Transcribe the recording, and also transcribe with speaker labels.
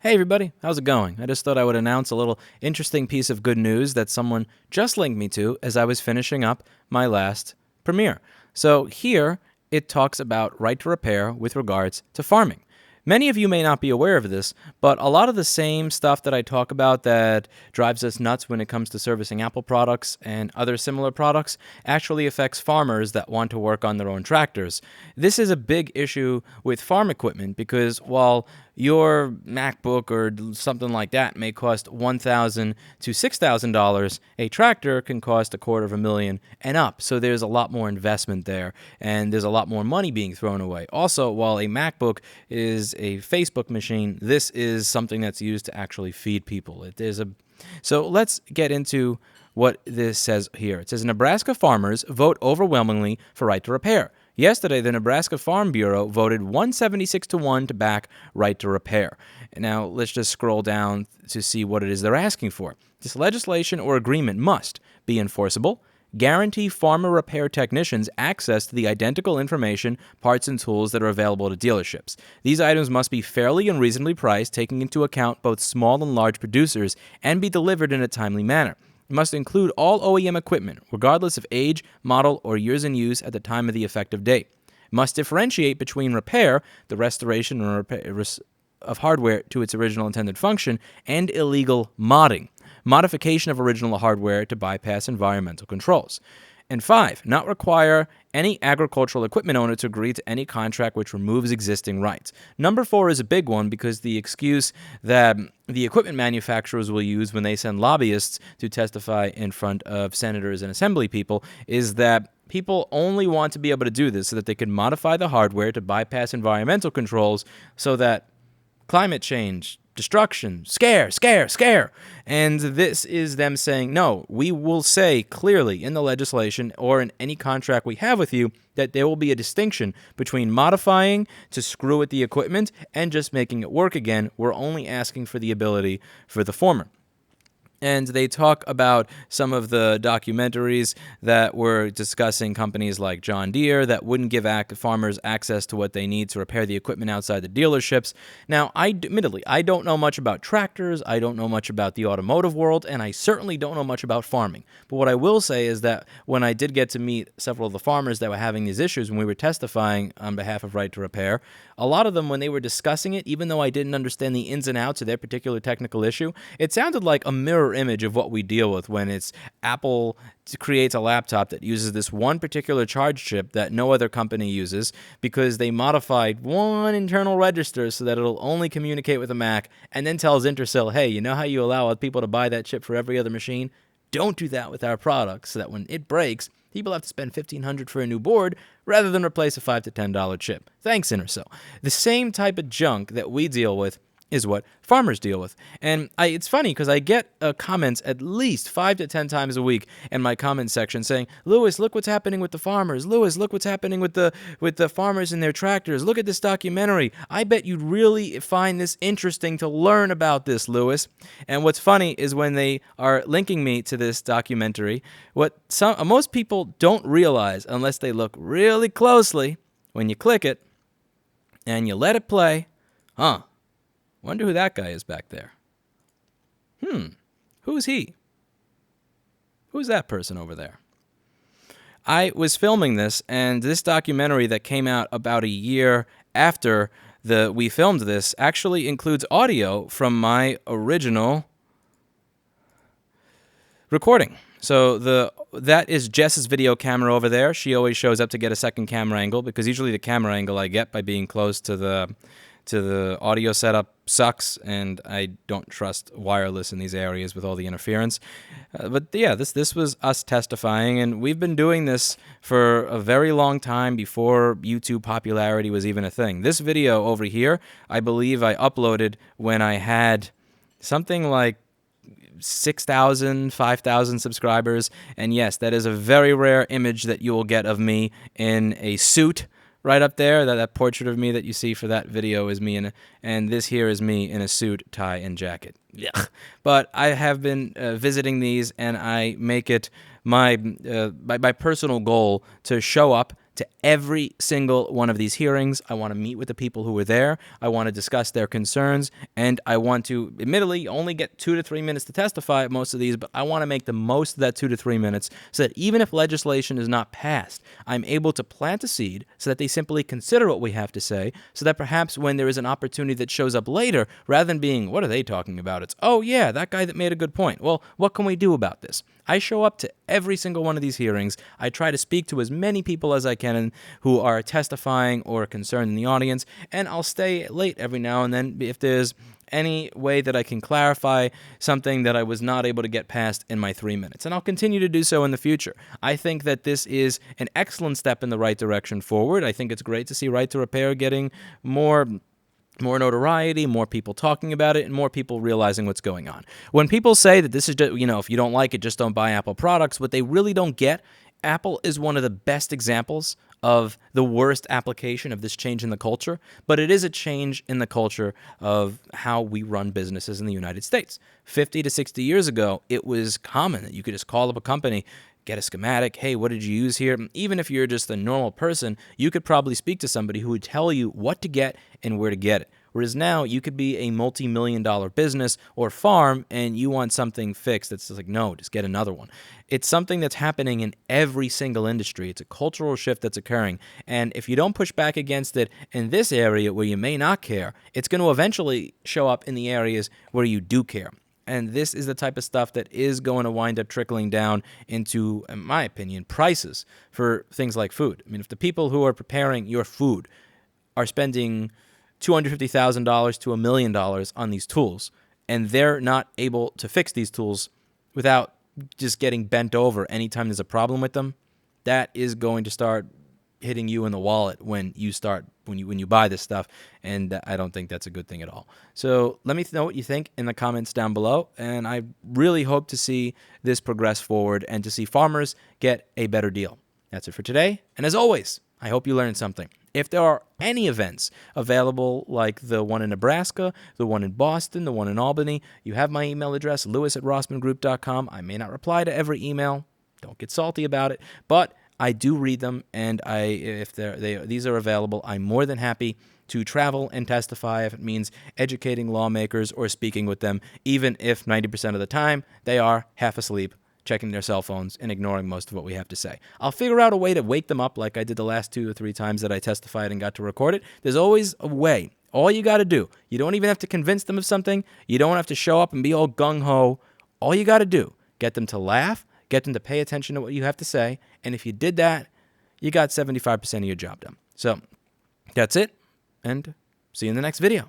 Speaker 1: Hey everybody, how's it going? I just thought I would announce a little interesting piece of good news that someone just linked me to as I was finishing up my last premiere. So here it talks about right to repair with regards to farming. Many of you may not be aware of this, but a lot of the same stuff that I talk about that drives us nuts when it comes to servicing Apple products and other similar products actually affects farmers that want to work on their own tractors. This is a big issue with farm equipment because while your MacBook or something like that may cost $1,000 to $6,000, a tractor can cost $250,000 and up. So there's a lot more investment there, and there's a lot more money being thrown away. Also, while a MacBook is a Facebook machine, this is something that's used to actually feed people. So let's get into what this says here. It says Nebraska farmers vote overwhelmingly for right to repair. Yesterday, the Nebraska Farm Bureau voted 176-1 to back right to repair. Now, let's just scroll down to see what it is they're asking for. This legislation or agreement must be enforceable, guarantee farmer repair technicians access to the identical information, parts, and tools that are available to dealerships. These items must be fairly and reasonably priced, taking into account both small and large producers, and be delivered in a timely manner. It must include all OEM equipment, regardless of age, model, or years in use at the time of the effective date. It must differentiate between repair, the restoration or repair of hardware to its original intended function, and illegal modding, modification of original hardware to bypass environmental controls. And 5, not require any agricultural equipment owner to agree to any contract which removes existing rights. Number 4 is a big one because the excuse that the equipment manufacturers will use when they send lobbyists to testify in front of senators and assembly people is that people only want to be able to do this so that they can modify the hardware to bypass environmental controls so that climate change, destruction, scare. And this is them saying, no, we will say clearly in the legislation or in any contract we have with you that there will be a distinction between modifying to screw with the equipment and just making it work again. We're only asking for the ability for the former. And they talk about some of the documentaries that were discussing companies like John Deere that wouldn't give farmers access to what they need to repair the equipment outside the dealerships. Now, admittedly, I don't know much about tractors, I don't know much about the automotive world, and I certainly don't know much about farming. But what I will say is that when I did get to meet several of the farmers that were having these issues when we were testifying on behalf of Right to Repair, a lot of them, when they were discussing it, even though I didn't understand the ins and outs of their particular technical issue, it sounded like a mirror image of what we deal with when it's Apple creates a laptop that uses this one particular charge chip that no other company uses because they modified one internal register so that it'll only communicate with a Mac, and then tells Intersil, hey, you know how you allow other people to buy that chip for every other machine? Don't do that with our product so that when it breaks, people have to spend $1,500 for a new board rather than replace a $5 to $10 chip. Thanks, Intersil. The same type of junk that we deal with is what farmers deal with. And it's funny because I get comments at least 5 to 10 times a week in my comment section saying, Lewis, look what's happening with the farmers. Lewis, look what's happening with the farmers and their tractors. Look at this documentary. I bet you'd really find this interesting to learn about this, Lewis. And what's funny is when they are linking me to this documentary, what most people don't realize unless they look really closely, when you click it and you let it play, wonder who that guy is back there. Who's he? Who's that person over there? I was filming this, and this documentary that came out about a year after we filmed this actually includes audio from my original recording. So that is Jess's video camera over there. She always shows up to get a second camera angle because usually the camera angle I get by being close to the audio setup sucks, and I don't trust wireless in these areas with all the interference. But yeah, this was us testifying, and we've been doing this for a very long time before YouTube popularity was even a thing. This video over here, I believe I uploaded when I had something like 6,000, 5,000 subscribers, and yes, that is a very rare image that you will get of me in a suit. Right up there, that portrait of me that you see for that video is me, and this here is me in a suit, tie, and jacket. Yuck. But I have been visiting these, and I make it my personal goal to show up, to every single one of these hearings. I want to meet with the people who were there. I want to discuss their concerns, and I want to, admittedly, only get 2 to 3 minutes to testify at most of these, but I want to make the most of that 2 to 3 minutes so that even if legislation is not passed, I'm able to plant a seed so that they simply consider what we have to say, so that perhaps when there is an opportunity that shows up later, rather than being, what are they talking about? It's, oh yeah, that guy that made a good point. Well, what can we do about this? I show up to every single one of these hearings. I try to speak to as many people as I can who are testifying or concerned in the audience, and I'll stay late every now and then if there's any way that I can clarify something that I was not able to get past in my 3 minutes. And I'll continue to do so in the future. I think that this is an excellent step in the right direction forward. I think it's great to see Right to Repair getting more notoriety, more people talking about it, and more people realizing what's going on. When people say that this is just, if you don't like it, just don't buy Apple products, what they really don't get, Apple is one of the best examples of the worst application of this change in the culture, but it is a change in the culture of how we run businesses in the United States. 50 to 60 years ago, it was common that you could just call up a company, get a schematic, hey, what did you use here? Even if you're just a normal person, you could probably speak to somebody who would tell you what to get and where to get it. Whereas now, you could be a multi-million-dollar business or farm, and you want something fixed that's just like, no, just get another one. It's something that's happening in every single industry. It's a cultural shift that's occurring. And if you don't push back against it in this area where you may not care, it's going to eventually show up in the areas where you do care. And this is the type of stuff that is going to wind up trickling down into, in my opinion, prices for things like food. I mean, if the people who are preparing your food are spending $250,000 to $1 million on these tools, and they're not able to fix these tools without just getting bent over anytime there's a problem with them, that is going to start hitting you in the wallet when you buy this stuff, and I don't think that's a good thing at all. So let me know what you think in the comments down below, and I really hope to see this progress forward and to see farmers get a better deal. That's it for today, and as always, I hope you learned something. If there are any events available like the one in Nebraska, the one in Boston, the one in Albany, you have my email address, lewis@rossmangroup.com. I may not reply to every email. Don't get salty about it, but I do read them, and if these are available, I'm more than happy to travel and testify if it means educating lawmakers or speaking with them, even if 90% of the time they are half asleep, checking their cell phones and ignoring most of what we have to say. I'll figure out a way to wake them up like I did the last 2 or 3 times that I testified and got to record it. There's always a way. All you got to do, you don't even have to convince them of something. You don't have to show up and be all gung-ho. All you got to do, get them to laugh, get them to pay attention to what you have to say, and if you did that, you got 75% of your job done. So that's it, and see you in the next video.